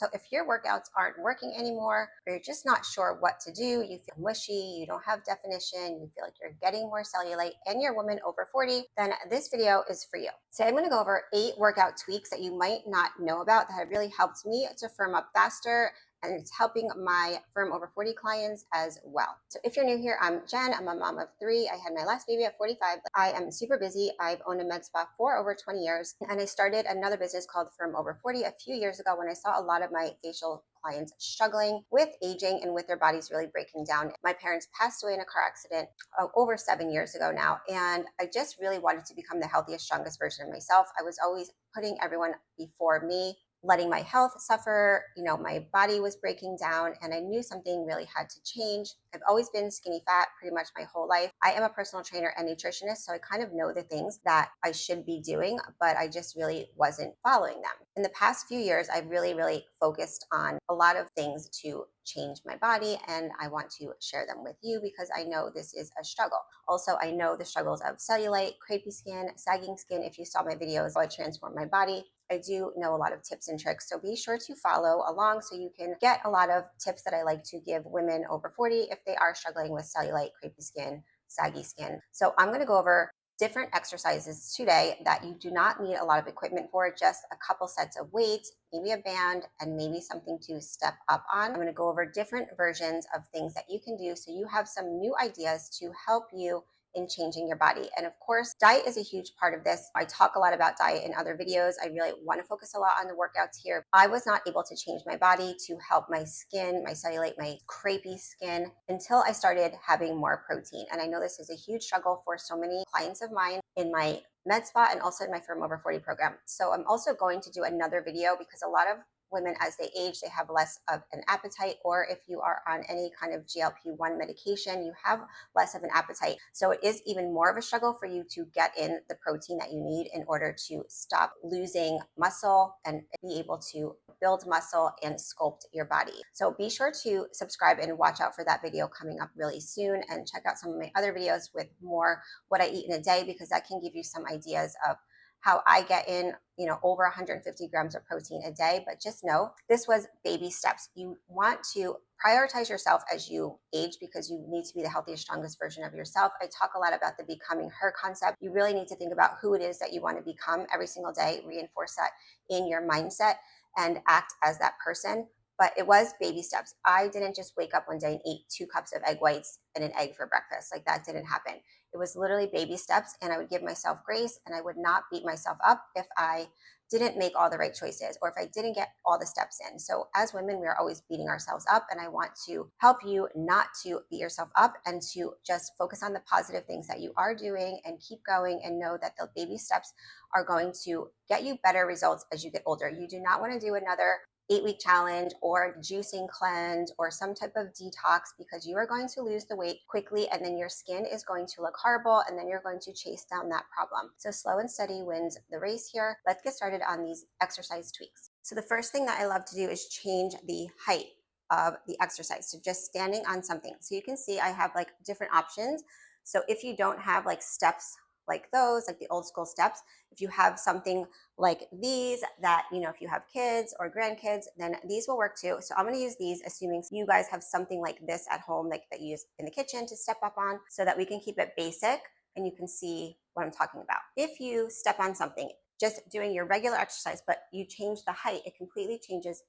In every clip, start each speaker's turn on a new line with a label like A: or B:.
A: So if your workouts aren't working anymore, or you're just not sure what to do, you feel mushy, you don't have definition, you feel like you're getting more cellulite, and you're a woman over 40, then this video is for you. Today I'm going to go over 8 workout tweaks that you might not know about that have really helped me to firm up faster, and it's helping my firm over 40 clients as well. So if you're new here, I'm Jen. I'm a mom of 3. I had my last baby at 45. I am super busy. I've owned a med spa for over 20 years, and I started another business called Firm Over 40 a few years ago when I saw a lot of my facial clients struggling with aging and with their bodies really breaking down. My parents passed away in a car accident over 7 years ago now, and I just really wanted to become the healthiest, strongest version of myself. I was always putting everyone before me, letting my health suffer. My body was breaking down, and I knew something really had to change. I've always been skinny fat pretty much my whole life. I am a personal trainer and nutritionist, so I kind of know the things that I should be doing, but I just really wasn't following them. In the past few years, I've really focused on a lot of things to change my body, and I want to share them with you because I know this is a struggle. Also, I know the struggles of cellulite, crepey skin, sagging skin. If you saw my videos, how I transformed my body, I do know a lot of tips and tricks, so be sure to follow along so you can get a lot of tips that I like to give women over 40 if they are struggling with cellulite, crepey skin, saggy skin. So I'm going to go over different exercises today that you do not need a lot of equipment for, just a couple sets of weights, maybe a band, and maybe something to step up on. I'm going to go over different versions of things that you can do so you have some new ideas to help you in changing your body. And of course, diet is a huge part of this. I talk a lot about diet in other videos. I really want to focus a lot on the workouts here. I was not able to change my body to help my skin, my cellulite, my crepey skin until I started having more protein. And I know this is a huge struggle for so many clients of mine in my med spa and also in my Firm Over 40 program. So I'm also going to do another video because a lot of women, as they age, they have less of an appetite, or if you are on any kind of GLP-1 medication, you have less of an appetite. So it is even more of a struggle for you to get in the protein that you need in order to stop losing muscle and be able to build muscle and sculpt your body. So be sure to subscribe and watch out for that video coming up really soon, and check out some of my other videos with more what I eat in a day, because that can give you some ideas of how I get in, over 150 grams of protein a day. But just know this was baby steps. You want to prioritize yourself as you age because you need to be the healthiest, strongest version of yourself. I talk a lot about the becoming her concept. You really need to think about who it is that you want to become every single day, reinforce that in your mindset, and act as that person. But it was baby steps. I didn't just wake up one day and eat 2 cups of egg whites and an egg for breakfast. Like, that didn't happen. It was literally baby steps, and I would give myself grace, and I would not beat myself up if I didn't make all the right choices or if I didn't get all the steps in. So as women, we are always beating ourselves up, and I want to help you not to beat yourself up and to just focus on the positive things that you are doing and keep going, and know that the baby steps are going to get you better results as you get older. You do not want to do another 8-week challenge or juicing cleanse or some type of detox, because you are going to lose the weight quickly, and then your skin is going to look horrible, and then you're going to chase down that problem. So slow and steady wins the race here. Let's get started on these exercise tweaks. So the first thing that I love to do is change the height of the exercise. So just standing on something. So you can see I have like different options. So if you don't have like steps like those, like the old school steps, if you have something like these that, if you have kids or grandkids, then these will work too. So I'm going to use these, assuming you guys have something like this at home, like that you use in the kitchen to step up on, so that we can keep it basic and you can see what I'm talking about. If you step on something, just doing your regular exercise, but you change the height, it completely changes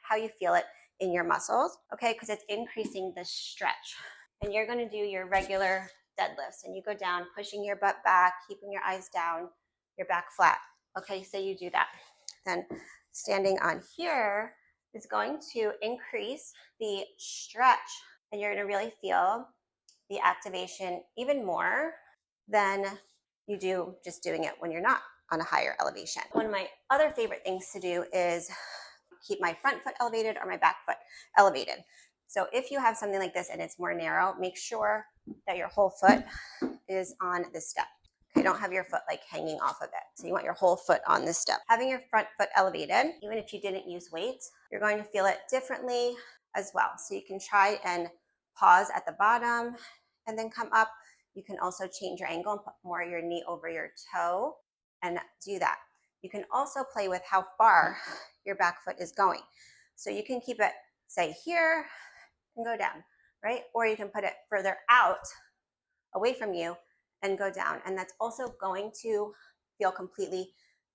A: how you feel it in your muscles, okay? Because it's increasing the stretch. And you're going to do your regular deadlifts, and you go down, pushing your butt back, keeping your eyes down, your back flat. Okay, so you do that. Then standing on here is going to increase the stretch, and you're going to really feel the activation even more than you do just doing it when you're not on a higher elevation. One of my other favorite things to do is keep my front foot elevated or my back foot elevated. So if you have something like this and it's more narrow, make sure that your whole foot is on this step. Okay, don't have your foot like hanging off of it. So you want your whole foot on this step. Having your front foot elevated, even if you didn't use weights, you're going to feel it differently as well. So you can try and pause at the bottom and then come up. You can also change your angle and put more of your knee over your toe and do that. You can also play with how far your back foot is going. So you can keep it, say, here and go down, right? Or you can put it further out away from you and go down. And that's also going to feel completely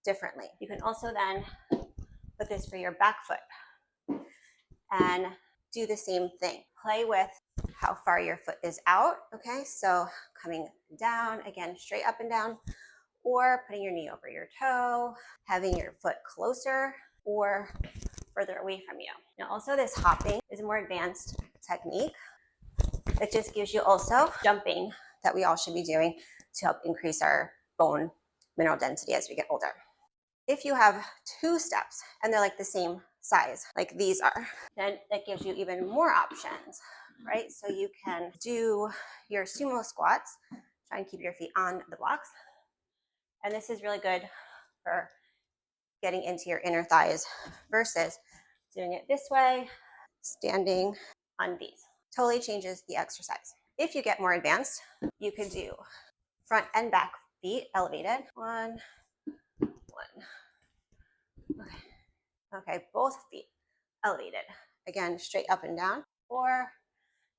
A: differently. You can also then put this for your back foot and do the same thing. Play with how far your foot is out, okay? So coming down, again, straight up and down, or putting your knee over your toe, having your foot closer or further away from you. Now also this hopping is a more advanced technique. It just gives you also jumping that we all should be doing to help increase our bone mineral density as we get older. If you have 2 steps and they're like the same size, like these are, then that gives you even more options, right? So you can do your sumo squats, try and keep your feet on the blocks. And this is really good for getting into your inner thighs versus doing it this way, standing on these. Totally changes the exercise. If you get more advanced, you could do front and back feet elevated. One. Okay. Okay, both feet elevated. Again, straight up and down, or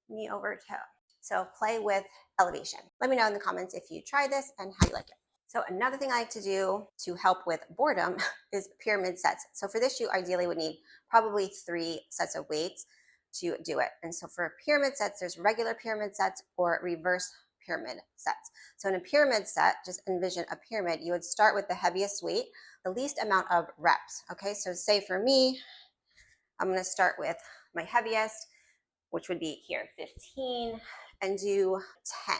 A: knee over toe. So play with elevation. Let me know in the comments if you try this and how you like it. So another thing I like to do to help with boredom is pyramid sets. So for this, you ideally would need probably 3 sets of weights to do it. And so for pyramid sets, there's regular pyramid sets or reverse pyramid sets. So in a pyramid set, just envision a pyramid. You would start with the heaviest weight, the least amount of reps. Okay, so say for me, I'm going to start with my heaviest, which would be here 15, and do 10.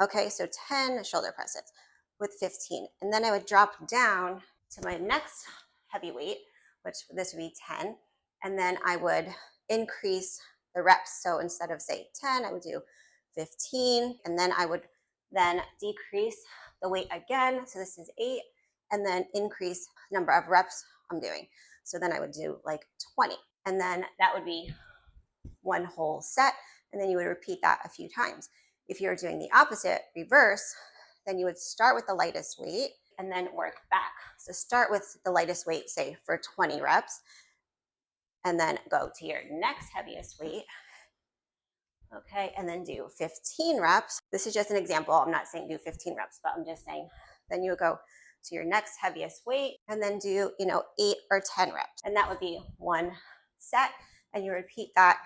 A: Okay, so 10 shoulder presses with 15. And then I would drop down to my next heavy weight, which this would be 10. And then I would increase the reps. So instead of say 10, I would do 15. And then I would then decrease the weight again. So this is 8. And then increase the number of reps I'm doing. So then I would do like 20. And then that would be one whole set. And then you would repeat that a few times. If you're doing the opposite, reverse, then you would start with the lightest weight and then work back. So start with the lightest weight, say for 20 reps, and then go to your next heaviest weight. Okay, and then do 15 reps. This is just an example. I'm not saying do 15 reps, but I'm just saying then you would go to your next heaviest weight and then do, 8 or 10 reps. And that would be one set, and you repeat that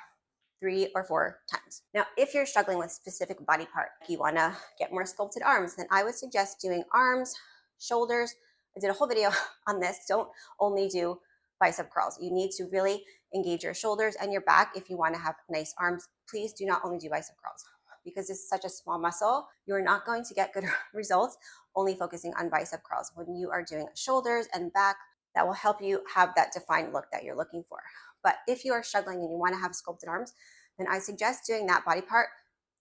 A: 3 or 4 times. Now, if you're struggling with specific body part, you want to get more sculpted arms, then I would suggest doing arms, shoulders. I did a whole video on this. Don't only do bicep curls. You need to really engage your shoulders and your back if you want to have nice arms. Please do not only do bicep curls because it's such a small muscle. You're not going to get good results only focusing on bicep curls. When you are doing shoulders and back, that will help you have that defined look that you're looking for. But if you are struggling and you want to have sculpted arms, then I suggest doing that body part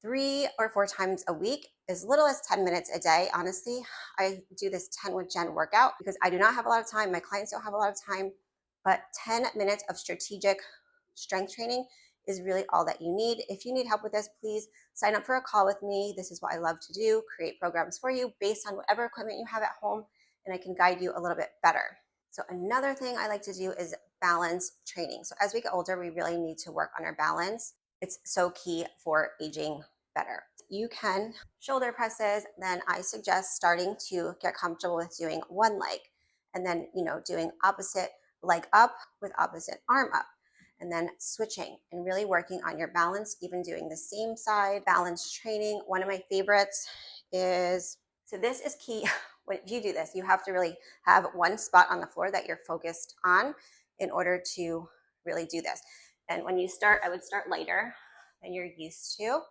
A: 3 or 4 times a week, as little as 10 minutes a day. Honestly, I do this 10 with Jen workout because I do not have a lot of time. My clients don't have a lot of time, but 10 minutes of strategic strength training is really all that you need. If you need help with this, please sign up for a call with me. This is what I love to do, create programs for you based on whatever equipment you have at home, and I can guide you a little bit better. So another thing I like to do is balance training. So as we get older, we really need to work on our balance. It's so key for aging better. You can shoulder presses, then I suggest starting to get comfortable with doing one leg and then, doing opposite leg up with opposite arm up and then switching and really working on your balance, even doing the same side balance training. One of my favorites is, so this is key. When you do this, you have to really have one spot on the floor that you're focused on in order to really do this. And when you start, I would start lighter than you're used to.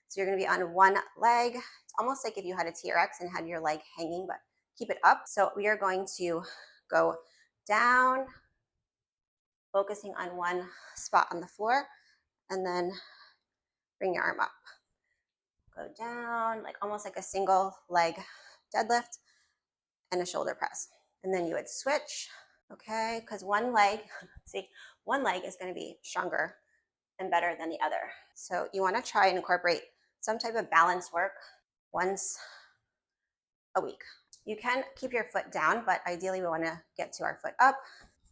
A: So you're going to be on one leg. It's almost like if you had a TRX and had your leg hanging, but keep it up. So we are going to go down, focusing on one spot on the floor, and then bring your arm up. Go down, like almost like a single leg deadlift and a shoulder press. And then you would switch, okay? Because one leg is going to be stronger and better than the other. So you want to try and incorporate some type of balance work once a week. You can keep your foot down, but ideally we want to get to our foot up.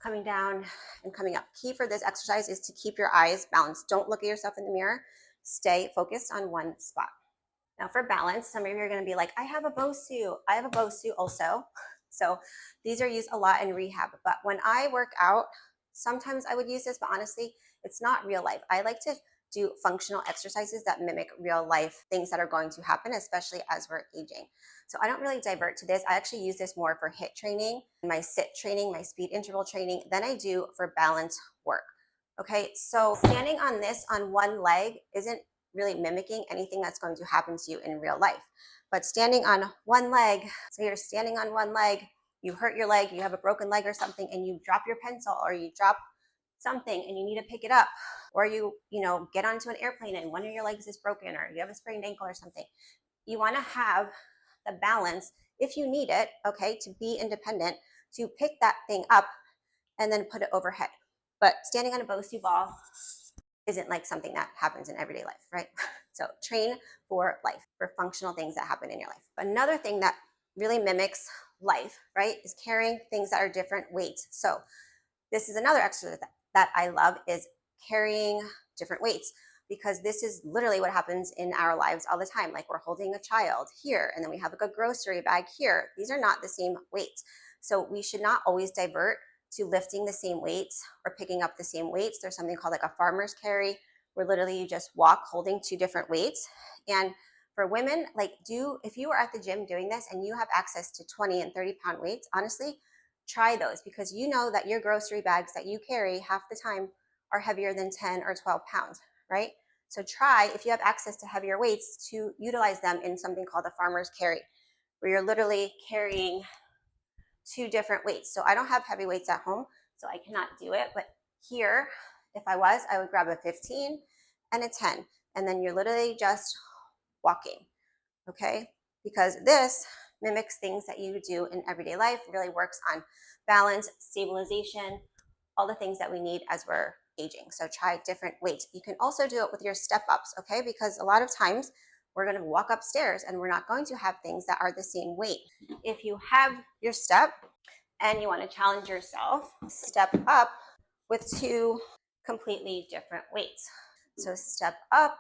A: coming down and coming up. Key for this exercise is to keep your eyes balanced. Don't look at yourself in the mirror. Stay focused on one spot. Now for balance, some of you are going to be like, I have a BOSU. I have a BOSU also. So these are used a lot in rehab. But when I work out, sometimes I would use this, but honestly, it's not real life. I like to do functional exercises that mimic real life things that are going to happen, especially as we're aging. So I don't really divert to this. I actually use this more for HIIT training, my sit training, my speed interval training than I do for balance work. Okay, so standing on this on one leg isn't really mimicking anything that's going to happen to you in real life. But standing on one leg, so you're standing on one leg, you hurt your leg, you have a broken leg or something, and you drop your pencil or you drop something and you need to pick it up, or you get onto an airplane and one of your legs is broken, or you have a sprained ankle or something. You want to have the balance, if you need it, okay, to be independent, to pick that thing up and then put it overhead. But standing on a BOSU ball isn't like something that happens in everyday life, right? So train for life, for functional things that happen in your life. Another thing that really mimics life, right, is carrying things that are different weights. So this is another exercise that I love, is carrying different weights, because this is literally what happens in our lives all the time. Like we're holding a child here, and then we have like a grocery bag here. These are not the same weights. So we should not always divert to lifting the same weights or picking up the same weights. There's something called like a farmer's carry, where literally you just walk holding two different weights. And for women, like if you are at the gym doing this and you have access to 20 and 30-pound weights, honestly, try those, because you know that your grocery bags that you carry half the time are heavier than 10 or 12 pounds, right? So try, if you have access to heavier weights, to utilize them in something called a farmer's carry, where you're literally carrying two different weights. So I don't have heavy weights at home, so I cannot do it. But here, if I would grab a 15 and a 10, and then you're literally just walking, okay? Because this mimics things that you do in everyday life, really works on balance, stabilization, all the things that we need as we're aging. So try different weights. You can also do it with your step ups, okay? Because a lot of times we're going to walk upstairs and we're not going to have things that are the same weight. If you have your step and you want to challenge yourself, step up with two completely different weights. So step up,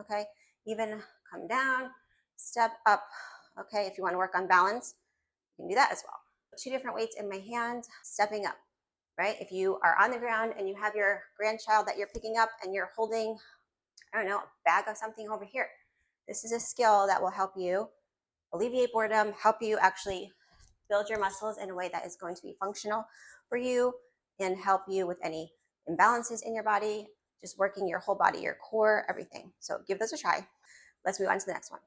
A: okay? Even come down, step up, okay? If you want to work on balance, you can do that as well. Two different weights in my hand, stepping up, right? If you are on the ground and you have your grandchild that you're picking up and you're holding, I don't know, a bag of something over here, this is a skill that will help you alleviate boredom, help you actually build your muscles in a way that is going to be functional for you and help you with any imbalances in your body, just working your whole body, your core, everything. So give those a try. Let's move on to the next one.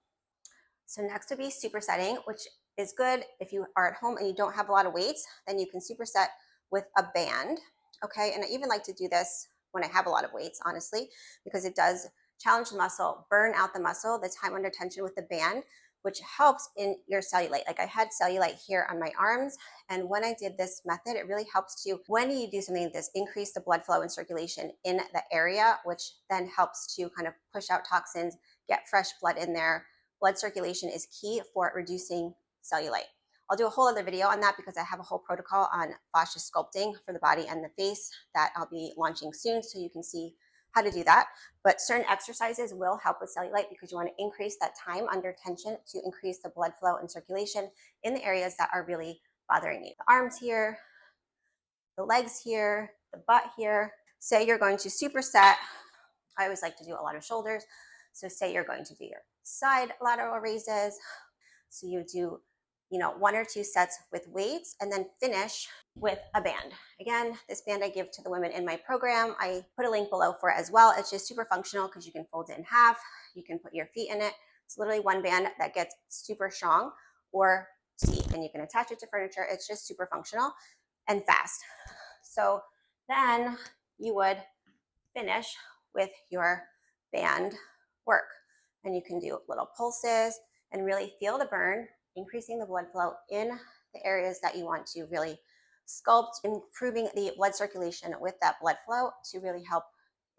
A: So next would be supersetting, which is good if you are at home and you don't have a lot of weights, then you can superset with a band, okay? And I even like to do this when I have a lot of weights, honestly, because it does challenge the muscle, burn out the muscle, the time under tension with the band, which helps in your cellulite. Like I had cellulite here on my arms, and when I did this method, it really helps to, when you do something like this, increase the blood flow and circulation in the area, which then helps to kind of push out toxins, get fresh blood in there. Blood circulation is key for reducing cellulite. I'll do a whole other video on that because I have a whole protocol on fascia sculpting for the body and the face that I'll be launching soon, so you can see how to do that. But certain exercises will help with cellulite because you want to increase that time under tension to increase the blood flow and circulation in the areas that are really bothering you. The arms here, the legs here, the butt here. Say you're going to superset. I always like to do a lot of shoulders. So say you're going to do your side lateral raises. So you do, 1 or 2 sets with weights and then finish with a band. Again, this band I give to the women in my program. I put a link below for it as well. It's just super functional because you can fold it in half. You can put your feet in it. It's literally one band that gets super strong, or seat, and you can attach it to furniture. It's just super functional and fast. So then you would finish with your band work, and you can do little pulses and really feel the burn, increasing the blood flow in the areas that you want to really sculpt, improving the blood circulation with that blood flow to really help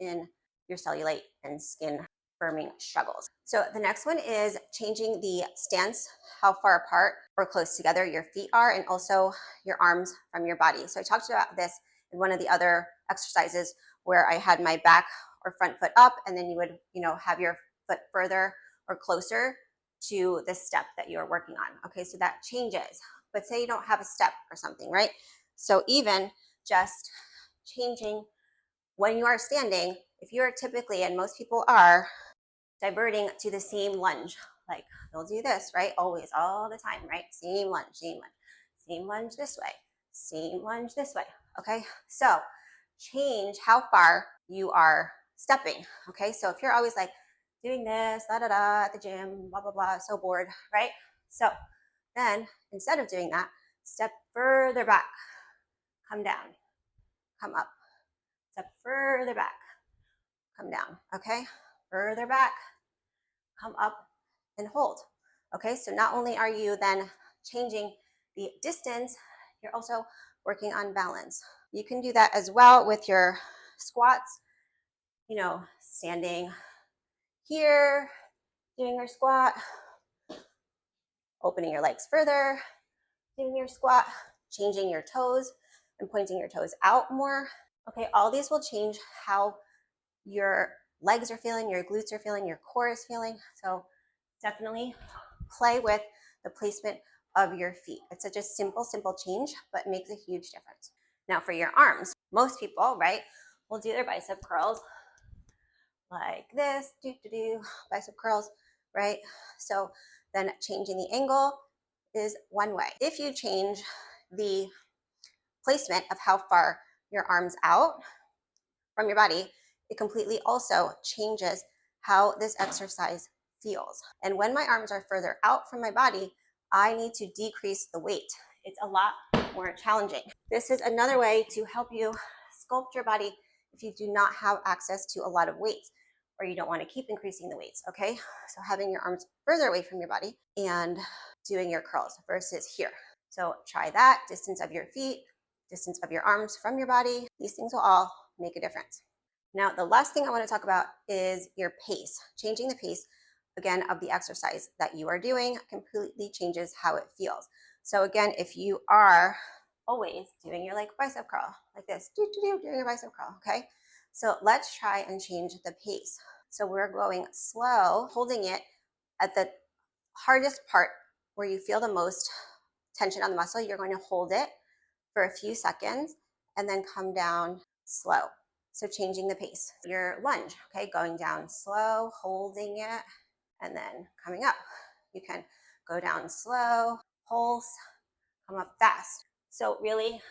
A: in your cellulite and skin firming struggles. So the next one is changing the stance, how far apart or close together your feet are, and also your arms from your body. So I talked about this in one of the other exercises where I had my back or front foot up, and then you would, have your foot further or closer to the step that you're working on. Okay, so that changes. But say you don't have a step or something, right? So even just changing when you are standing, if you are typically, and most people are, diverting to the same lunge, like they'll do this, right? Always, all the time, right? Same lunge, same lunge, same lunge this way, same lunge this way. Okay, so change how far you are stepping. Okay, so if you're always like doing this, da da da, at the gym, blah blah blah, so bored, right? So then instead of doing that, step further back, come down, come up, step further back, come down. Okay, further back, come up, and hold. Okay, so not only are you then changing the distance, you're also working on balance. You can do that as well with your squats, standing here, doing your squat, opening your legs further, doing your squat, changing your toes and pointing your toes out more. Okay, all these will change how your legs are feeling, your glutes are feeling, your core is feeling. So definitely play with the placement of your feet. It's such a simple change, but makes a huge difference. Now for your arms, most people, right, will do their bicep curls like this, bicep curls, right? So then changing the angle is one way. If you change the placement of how far your arms out from your body, it completely also changes how this exercise feels. And when my arms are further out from my body, I need to decrease the weight. It's a lot more challenging. This is another way to help you sculpt your body if you do not have access to a lot of weights or you don't want to keep increasing the weights, okay? So having your arms further away from your body and doing your curls versus here. So try that, distance of your feet, distance of your arms from your body. These things will all make a difference. Now, the last thing I want to talk about is your pace. Changing the pace, again, of the exercise that you are doing completely changes how it feels. So again, if you are always doing your bicep curl, like this, doing your bicep curl, okay? So let's try and change the pace. So we're going slow, holding it at the hardest part where you feel the most tension on the muscle. You're going to hold it for a few seconds and then come down slow. So changing the pace. Your lunge, okay, going down slow, holding it, and then coming up. You can go down slow, pulse, come up fast. So really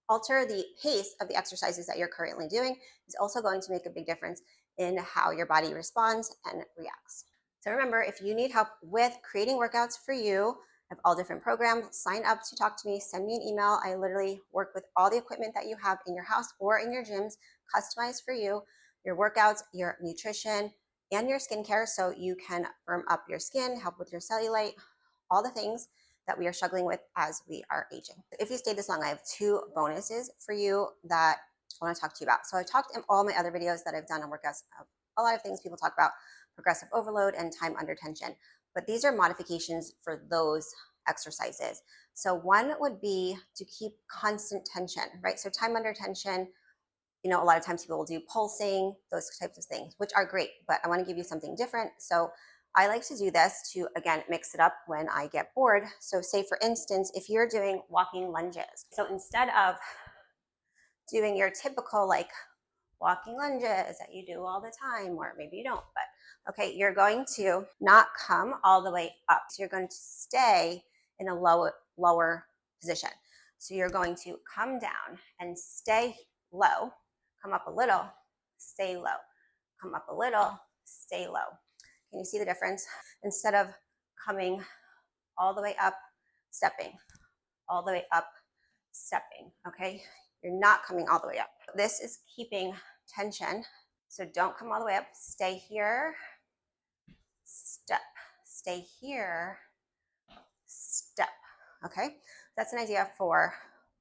A: alter the pace of the exercises that you're currently doing is also going to make a big difference in how your body responds and reacts. So remember, if you need help with creating workouts for you, I have all different programs. Sign up to talk to me, send me an email. I literally work with all the equipment that you have in your house or in your gyms, customized for you, your workouts, your nutrition, and your skincare so you can firm up your skin, help with your cellulite, all the things that we are struggling with as we are aging. If you stayed this long, I have 2 bonuses for you that I want to talk to you about. So I talked in all my other videos that I've done on workouts, a lot of things people talk about, progressive overload and time under tension. But these are modifications for those exercises. So one would be to keep constant tension, right? So time under tension, a lot of times people will do pulsing, those types of things, which are great, but I want to give you something different. So I like to do this to, again, mix it up when I get bored. So say, for instance, if you're doing walking lunges, so instead of doing your typical walking lunges that you do all the time, or maybe you don't, but okay, you're going to not come all the way up. So you're going to stay in a lower position. So you're going to come down and stay low, come up a little, stay low, come up a little, stay low. Can you see the difference? Instead of coming all the way up, stepping, all the way up, stepping, okay? You're not coming all the way up. This is keeping tension. So don't come all the way up. Stay here, step, stay here, step, okay? That's an idea for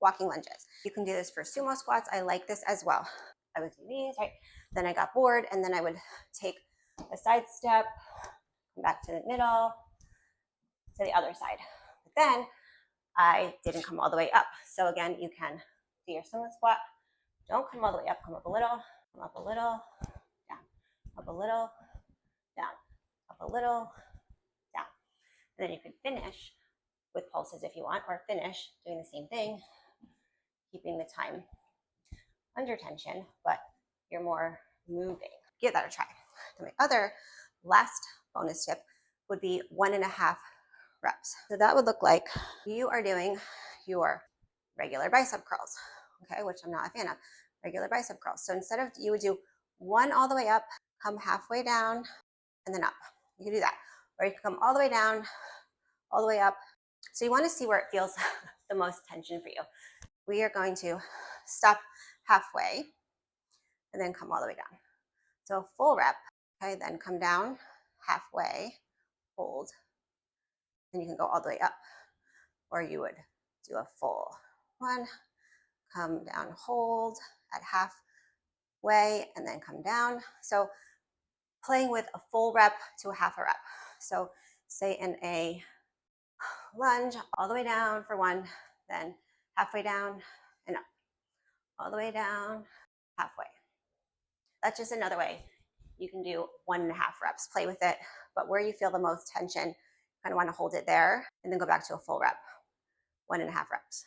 A: walking lunges. You can do this for sumo squats. I like this as well. I would do these, right? Then I got bored, and then I would take a side step, come back to the middle, to the other side. But then I didn't come all the way up. So again, you can do your sumo squat. Don't come all the way up, come up a little, come up a little, down, up a little, down, up a little, down. And then you can finish with pulses if you want, or finish doing the same thing, keeping the time under tension, but you're more moving. Give that a try. Then my other last bonus tip would be 1.5 reps. So that would look like you are doing your regular bicep curls, okay, which I'm not a fan of, regular bicep curls. So instead of, you would do one all the way up, come halfway down, and then up. You can do that. Or you can come all the way down, all the way up. So you want to see where it feels the most tension for you. We are going to stop halfway and then come all the way down. So a full rep, okay, then come down halfway, hold, then you can go all the way up. Or you would do a full one, come down, hold at halfway, and then come down. So playing with a full rep to a half a rep. So say in a lunge, all the way down for one, then halfway down and up, all the way down, halfway. That's just another way you can do 1.5 reps. Play with it, but where you feel the most tension, kind of want to hold it there and then go back to a full rep, 1.5 reps.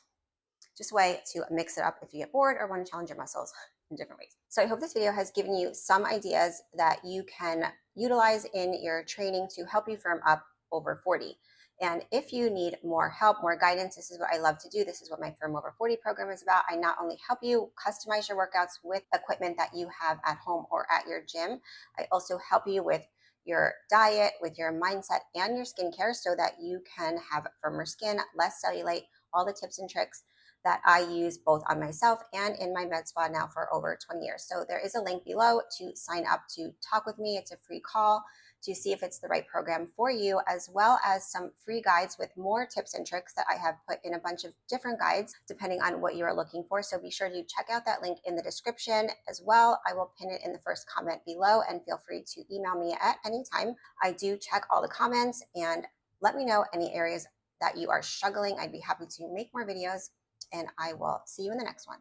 A: Just a way to mix it up if you get bored or want to challenge your muscles in different ways. So I hope this video has given you some ideas that you can utilize in your training to help you firm up over 40. And if you need more help, more guidance, this is what I love to do. This is what my Firm Over 40 program is about. I not only help you customize your workouts with equipment that you have at home or at your gym, I also help you with your diet, with your mindset, and your skincare so that you can have firmer skin, less cellulite, all the tips and tricks that I use both on myself and in my med spa now for over 20 years. So there is a link below to sign up to talk with me. It's a free call to see if it's the right program for you, as well as some free guides with more tips and tricks that I have put in a bunch of different guides depending on what you are looking for. So be sure to check out that link in the description as well. I will pin it in the first comment below, and feel free to email me at any time. I do check all the comments, and let me know any areas that you are struggling. I'd be happy to make more videos, and I will see you in the next one.